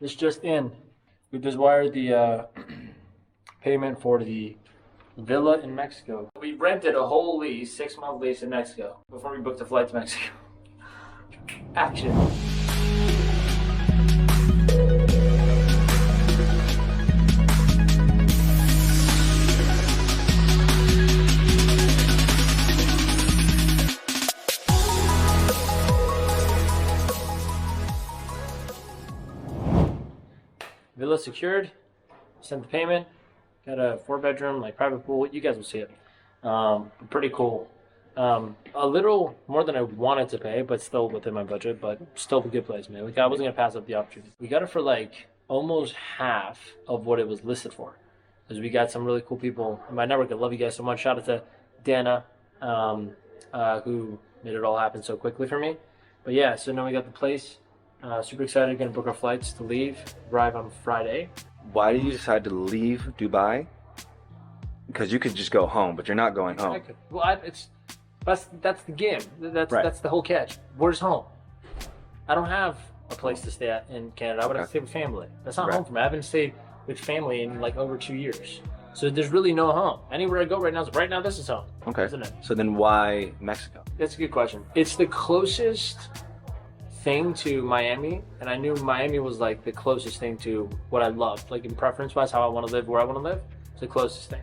This just in. We just wired the payment for the villa in Mexico. We rented a whole lease, 6-month lease in Mexico before we booked a flight to Mexico. Action. Villa secured. Sent the payment. Got a 4-bedroom, like private pool. You guys will see it. Pretty cool. A little more than I wanted to pay, but still within my budget. But still a good place, man. Like I wasn't gonna pass up the opportunity. We got it for like almost half of what it was listed for, because we got some really cool people in my network. I love you guys so much. Shout out to Dana, who made it all happen so quickly for me. But yeah, so now we got the place. Super excited. Gonna book our flights to leave. Arrive on Friday. Why did you decide to leave Dubai? Because you could just go home, but you're not going home. Well, that's the game. That's the whole catch. Where's home? I don't have a place to stay at in Canada. I would have to stay with family. That's not home for me. I haven't stayed with family in like over 2 years. So there's really no home. Anywhere I go right now, this is home. Okay. Isn't it? So then why Mexico? That's a good question. It's the closest thing to Miami, and I knew Miami was like the closest thing to what I loved, like in preference wise, how I want to live, where I want to live. It's the closest thing.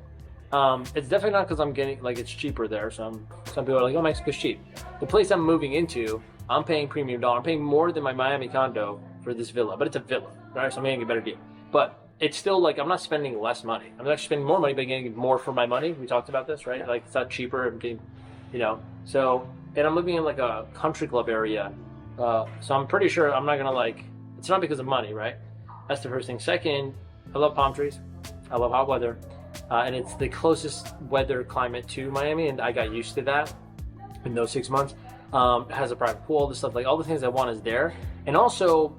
It's definitely not because I'm getting like it's cheaper there. Some people are like, oh, Mexico's cheap. The place I'm moving into, I'm paying premium dollar. I'm paying more than my Miami condo for this villa, but it's a villa, right? So I'm getting a better deal. But it's still like I'm not spending less money. I'm actually spending more money, but getting more for my money. We talked about this, right? Yeah. Like it's not cheaper and getting, So, and I'm living in like a country club area. So I'm pretty sure I'm not gonna like. It's not because of money, right? That's the first thing. Second, I love palm trees. I love hot weather. And it's the closest weather climate to Miami, and I got used to that in those 6 months. It has a private pool, all the stuff, like all the things I want is there. And also,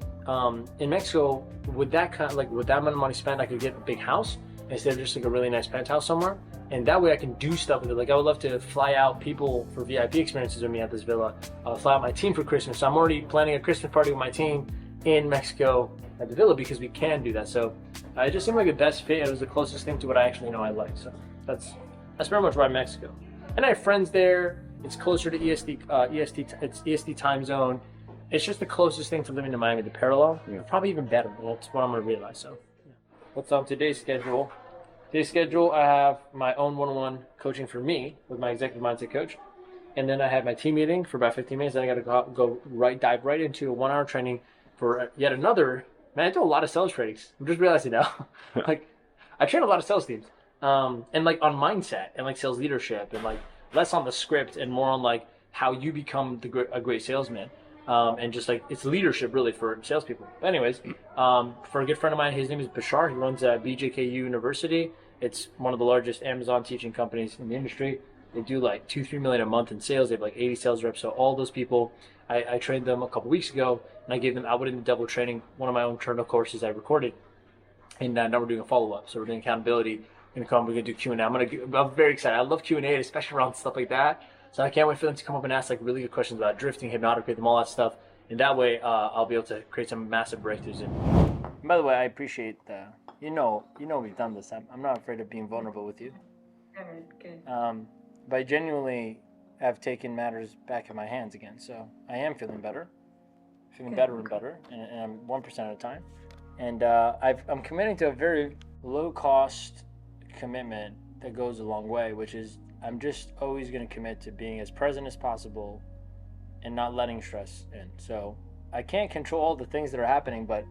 in Mexico, with that amount of money spent, I could get a big house instead of just like a really nice penthouse somewhere. And that way I can do stuff with it. Like I would love to fly out people for VIP experiences with me at this villa. Fly out my team for Christmas. So I'm already planning a Christmas party with my team in Mexico at the villa because we can do that. So it just seemed like the best fit. It was the closest thing to what I actually know I like. So that's pretty much why Mexico. And I have friends there. It's closer to it's EST time zone. It's just the closest thing to living in Miami. The parallel, probably even better. That's what I'm gonna realize. So, yeah. What's on today's schedule? Today's schedule, I have my own one-on-one coaching for me with my executive mindset coach, and then I have my team meeting for about 15 minutes. Then I got to dive right into a 1-hour training for yet another. Man, I do a lot of sales trainings. I'm just realizing now, like I train a lot of sales teams, and like on mindset and like sales leadership and like less on the script and more on like how you become a great salesman. And just like it's leadership really for salespeople. But anyways, for a good friend of mine, his name is Bashar. He runs BJKU University. It's one of the largest Amazon teaching companies in the industry. They do like 2-3 million a month in sales. They have like 80 sales reps. So all those people, I trained them a couple weeks ago, and I gave them Outwitting the Devil training, one of my own internal courses I recorded. And now we're doing a follow-up. So we're doing accountability. We're gonna do Q&A. I'm very excited. I love Q&A, especially around stuff like that. So I can't wait for them to come up and ask like really good questions about drifting, hypnotic rhythm, all that stuff. And that way, I'll be able to create some massive breakthroughs. And by the way, I appreciate we've done this. I'm not afraid of being vulnerable with you. All right, good. But I genuinely have taken matters back in my hands again. So I am feeling better, better and better, and I'm 1% at a time. And I'm committing to a very low cost commitment that goes a long way, which is I'm just always going to commit to being as present as possible and not letting stress in. So I can't control all the things that are happening, but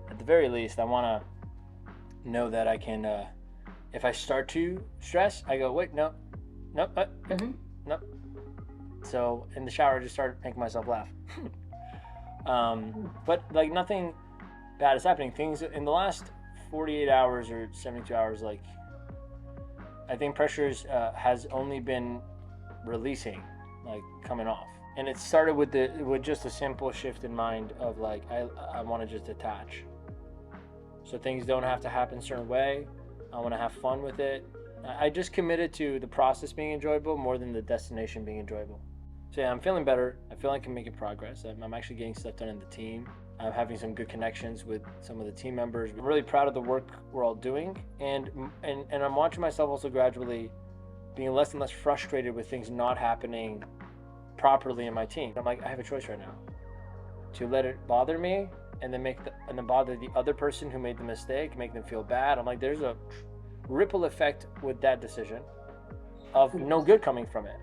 at the very least, I want to know that I can, if I start to stress, I go, wait, no. So in the shower, I just start making myself laugh. But like nothing bad is happening. Things in the last 48 hours or 72 hours, like I think pressures has only been releasing, like coming off. And it started with just a simple shift in mind of like, I want to just detach. So things don't have to happen a certain way. I want to have fun with it. I just committed to the process being enjoyable more than the destination being enjoyable. So yeah, I'm feeling better. I feel like I'm making progress. I'm actually getting stuff done in the team. I'm having some good connections with some of the team members. I'm really proud of the work we're all doing, and I'm watching myself also gradually being less and less frustrated with things not happening properly in my team. I'm like, I have a choice right now to let it bother me and then bother the other person who made the mistake, make them feel bad. I'm like, there's a ripple effect with that decision of no good coming from it,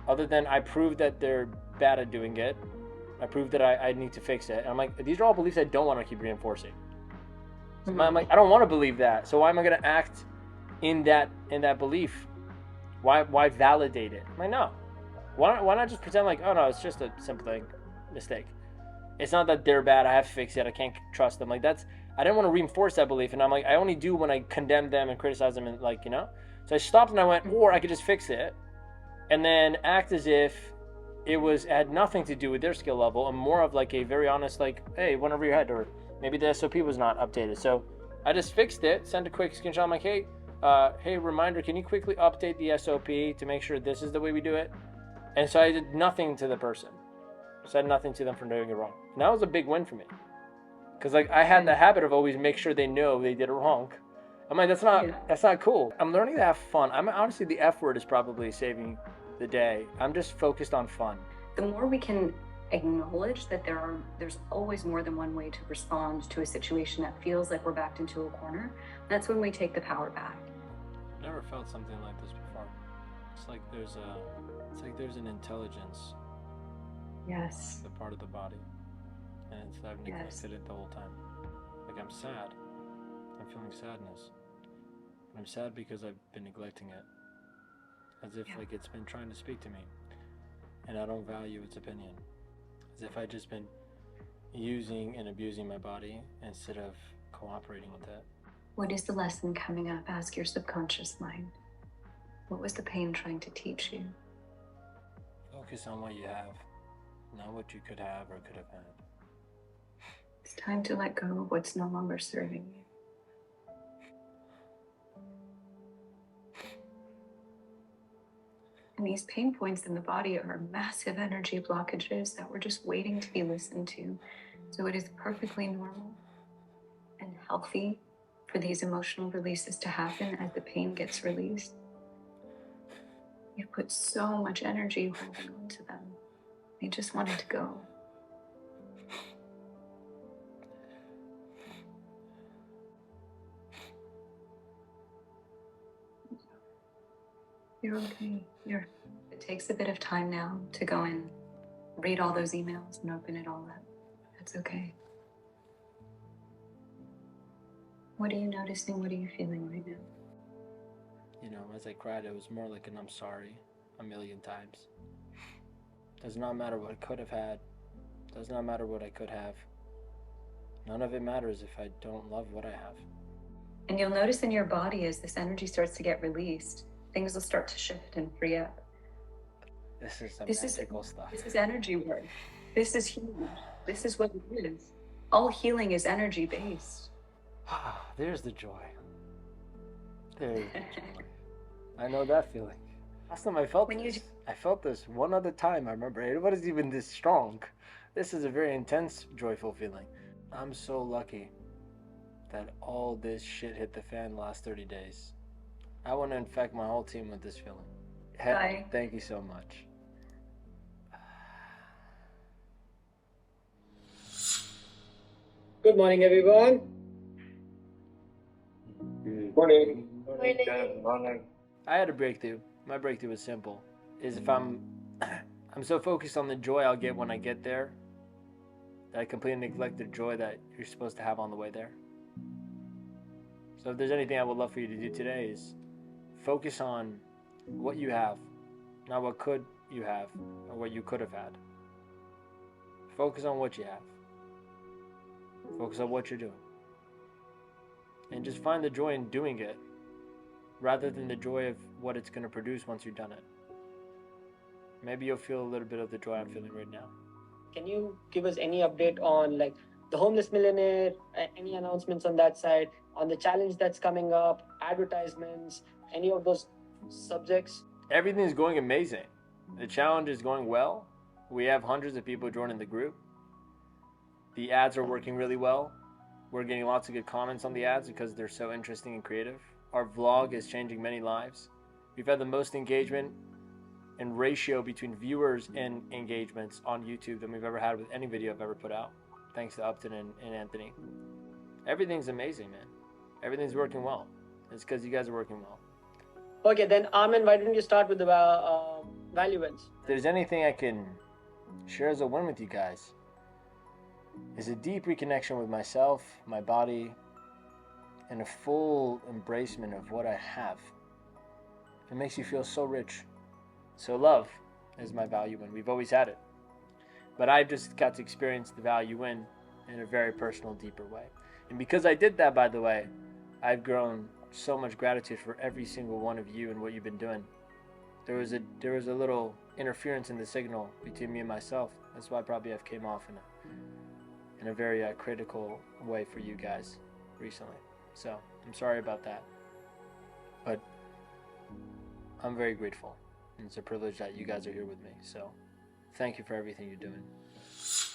other than I proved that they're bad at doing it. I proved that I need to fix it. And I'm like, these are all beliefs I don't want to keep reinforcing. So I'm like, I don't want to believe that. So why am I going to act in that belief? Why validate it? I'm like, no. Why not just pretend like, oh no, it's just a simple mistake. It's not that they're bad. I have to fix it. I can't trust them. Like I didn't want to reinforce that belief. And I'm like, I only do when I condemn them and criticize them and like, you know. So I stopped and I went, or I could just fix it, and then act as if it had nothing to do with their skill level and more of like a very honest, like, hey, went over your head, or maybe the SOP was not updated. So I just fixed it, sent a quick screenshot. I'm like, hey, reminder, can you quickly update the SOP to make sure this is the way we do it? And so I did nothing to the person, said nothing to them for doing it wrong. And that was a big win for me, because like I had the habit of always make sure they know they did it wrong. I'm like, that's not cool. I'm learning to have fun. Honestly, the F word is probably saving the day. I'm just focused on fun. The more we can acknowledge that there's always more than one way to respond to a situation that feels like we're backed into a corner, that's when we take the power back. I've never felt something like this before. It's like there's an intelligence. Yes. The part of the body, and I've neglected it the whole time. Like I'm sad. I'm feeling sadness. I'm sad because I've been neglecting it. As if like it's been trying to speak to me, and I don't value its opinion. As if I've just been using and abusing my body instead of cooperating with it. What is the lesson coming up? Ask your subconscious mind. What was the pain trying to teach you? Focus on what you have, not what you could have or could have had. It's time to let go of what's no longer serving you. And these pain points in the body are massive energy blockages that we're just waiting to be listened to. So it is perfectly normal and healthy for these emotional releases to happen as the pain gets released. You've put so much energy holding on to them. They just wanted to go. You're okay. It takes a bit of time now to go and read all those emails and open it all up. That's okay. What are you noticing? What are you feeling right now? You know, as I cried, it was more like an I'm sorry a million times. Does not matter what I could have had. Does not matter what I could have. None of it matters if I don't love what I have. And you'll notice in your body as this energy starts to get released, things will start to shift and free up. This is magical stuff. This is energy work. This is healing. This is what it is. All healing is energy based. There's the joy. There's the joy. I know that feeling. Last time I felt I felt this one other time. I remember it wasn't even this strong. This is a very intense, joyful feeling. I'm so lucky that all this shit hit the fan the last 30 days. I want to infect my whole team with this feeling. Bye. Thank you so much. Good morning, everyone. Good morning. morning. I had a breakthrough. My breakthrough was simple. Is if I'm so focused on the joy I'll get when I get there that I completely neglect the joy that you're supposed to have on the way there. So if there's anything I would love for you to do today is focus on what you have, not what could you have or what you could have had. Focus on what you have. Focus on what you're doing. And just find the joy in doing it rather than the joy of what it's going to produce once you've done it. Maybe you'll feel a little bit of the joy I'm feeling right now. Can you give us any update on like the homeless millionaire, any announcements on that side, on the challenge that's coming up, advertisements, any of those subjects? Everything's going amazing. The challenge is going well. We have hundreds of people joining the group. The ads are working really well. We're getting lots of good comments on the ads because they're so interesting and creative. Our vlog is changing many lives. We've had the most engagement and ratio between viewers and engagements on YouTube than we've ever had with any video I've ever put out. Thanks to Upton and Anthony. Everything's amazing, man. Everything's working well. It's because you guys are working well. Okay, then Armin, why don't you start with the value wins? If there's anything I can share as a win with you guys, is a deep reconnection with myself, my body, and a full embracement of what I have. It makes you feel so rich. So love is my value win. We've always had it. But I just got to experience the value win in a very personal, deeper way. And because I did that, by the way, I've grown so much gratitude for every single one of you and what you've been doing. There was a little interference in the signal between me and myself. That's why probably I've came off in a very critical way for you guys recently. So I'm sorry about that. But I'm very grateful. And it's a privilege that you guys are here with me. So thank you for everything you're doing.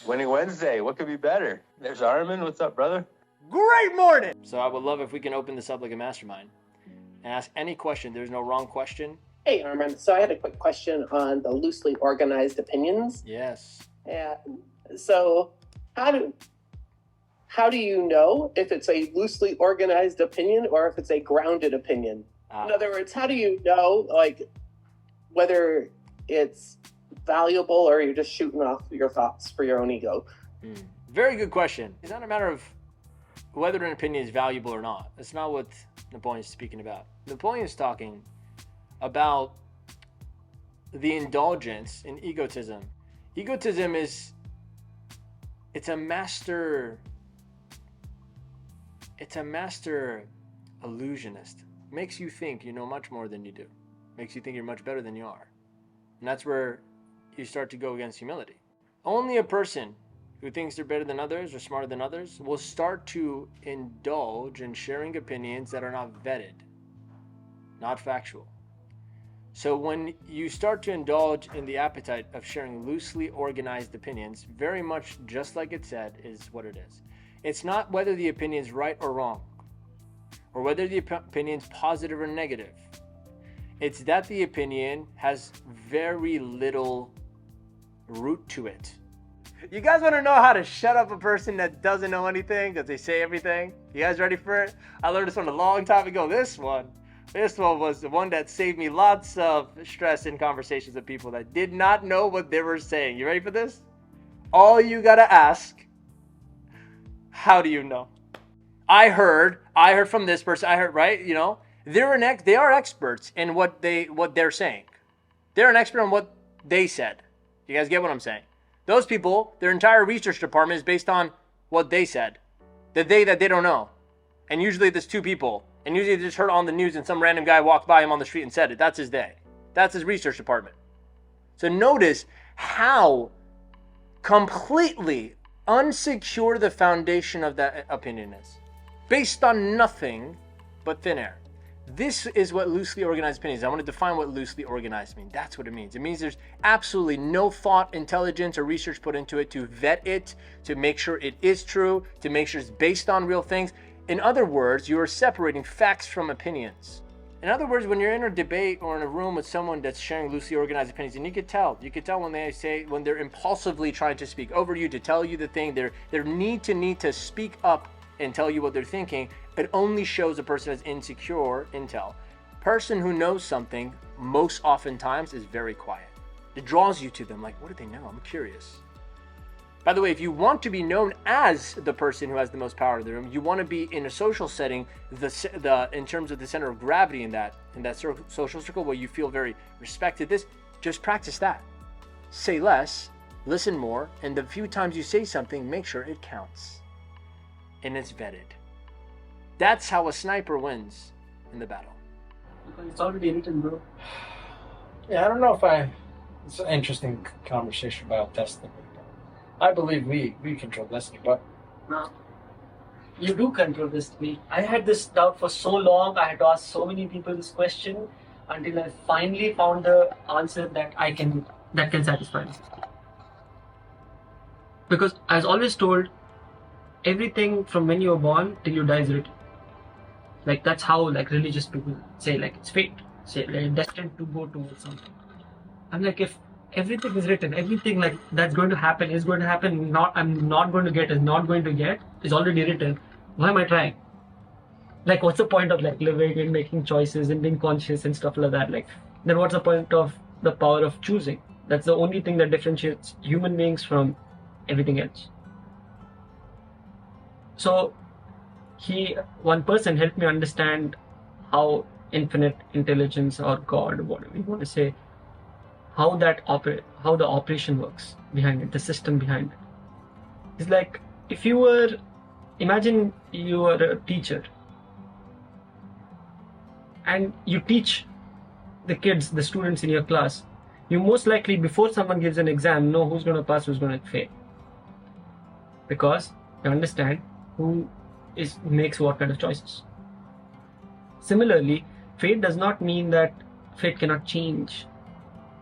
Winning Wednesday, what could be better? There's Armin. What's up, brother? Great morning! So I would love if we can open this up like a mastermind and ask any question. There's no wrong question. Hey, Armin. So I had a quick question on the loosely organized opinions. Yes. Yeah. So how do you know if it's a loosely organized opinion or if it's a grounded opinion? In other words, how do you know, like, whether it's valuable or you're just shooting off your thoughts for your own ego? Very good question. It's not a matter of whether an opinion is valuable or not. That's not what Napoleon's speaking about. Napoleon's talking about the indulgence in egotism. Egotism it's a master illusionist. Makes you think you know much more than you do. Makes you think you're much better than you are. And that's where you start to go against humility. Only a person who thinks they're better than others or smarter than others will start to indulge in sharing opinions that are not vetted, not factual. So when you start to indulge in the appetite of sharing loosely organized opinions, very much just like it said is what it is. It's not whether the opinion is right or wrong, or whether the opinion is positive or negative. It's that the opinion has very little root to it. You guys want to know how to shut up a person that doesn't know anything because they say everything? You guys ready for it? I learned this one a long time ago. This one was the one that saved me lots of stress in conversations with people that did not know what they were saying. You ready for this? All you gotta ask, how do you know? I heard from this person, right? You know, they are experts in what they're saying. They're an expert on what they said. You guys get what I'm saying? Those people, their entire research department is based on what they said. That they don't know. And usually there's two people. And usually they just heard on the news and some random guy walked by him on the street and said it. That's his day. That's his research department. So notice how completely unsecure the foundation of that opinion is. Based on nothing but thin air. This is what loosely organized opinions. I want to define what loosely organized means. That's what it means. It means there's absolutely no thought, intelligence, or research put into it to vet it, to make sure it is true, to make sure it's based on real things. In other words, you are separating facts from opinions. In other words, when you're in a debate or in a room with someone that's sharing loosely organized opinions, and you could tell when they're impulsively trying to speak over you, to tell you the thing, their need to speak up and tell you what they're thinking, it only shows a person has insecure intel. Person who knows something most oftentimes is very quiet. It draws you to them like, what do they know? I'm curious. By the way, if you want to be known as the person who has the most power in the room, you want to be in a social setting, in terms of the center of gravity in that social circle where you feel very respected. Just practice that. Say less, listen more, and the few times you say something, make sure it counts. And it's vetted. That's how a sniper wins in the battle. It's already written, bro. Yeah, I don't know if it's an interesting conversation about destiny. I believe we control destiny, but No. You do control destiny. I had this doubt for so long. I had to ask so many people this question until I finally found the answer that can satisfy me. Because I was always told everything from when you were born till you die is written. Like that's how like religious people say like it's fate. Say like destined to go towards something. I'm like, if everything is written, everything like that's going to happen is going to happen. Not I'm not going to get is not going to get is already written. Why am I trying? Like, what's the point of like living and making choices and being conscious and stuff like that? Like, then what's the point of the power of choosing? That's the only thing that differentiates human beings from everything else. So, one person helped me understand how infinite intelligence or God, whatever you want to say, how the operation works behind it, the system behind it. It's like imagine you were a teacher and you teach the kids, the students in your class. You most likely, before someone gives an exam, know who's going to pass, who's going to fail. Because you understand who makes what kind of choices. Similarly, fate does not mean that fate cannot change.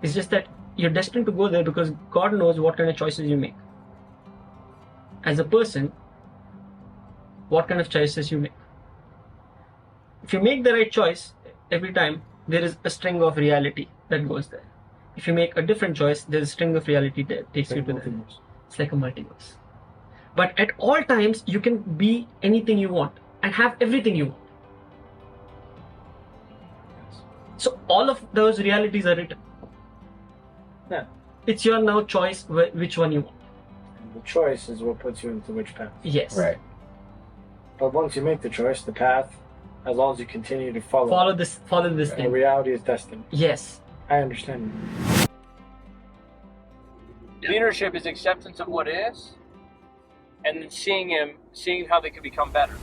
It's just that you're destined to go there because God knows what kind of choices you make. As a person, what kind of choices you make. If you make the right choice every time, there is a string of reality that goes there. If you make a different choice, there's a string of reality that takes you to there. It's like a multiverse. But at all times, you can be anything you want and have everything you want. So all of those realities are written. Yeah. It's your now choice which one you want. And the choice is what puts you into which path. Yes. Right. But once you make the choice, the path, as long as you continue to Follow this the thing. reality is destined. Yes. I understand. Leadership is acceptance of what is, and then seeing how they can become better.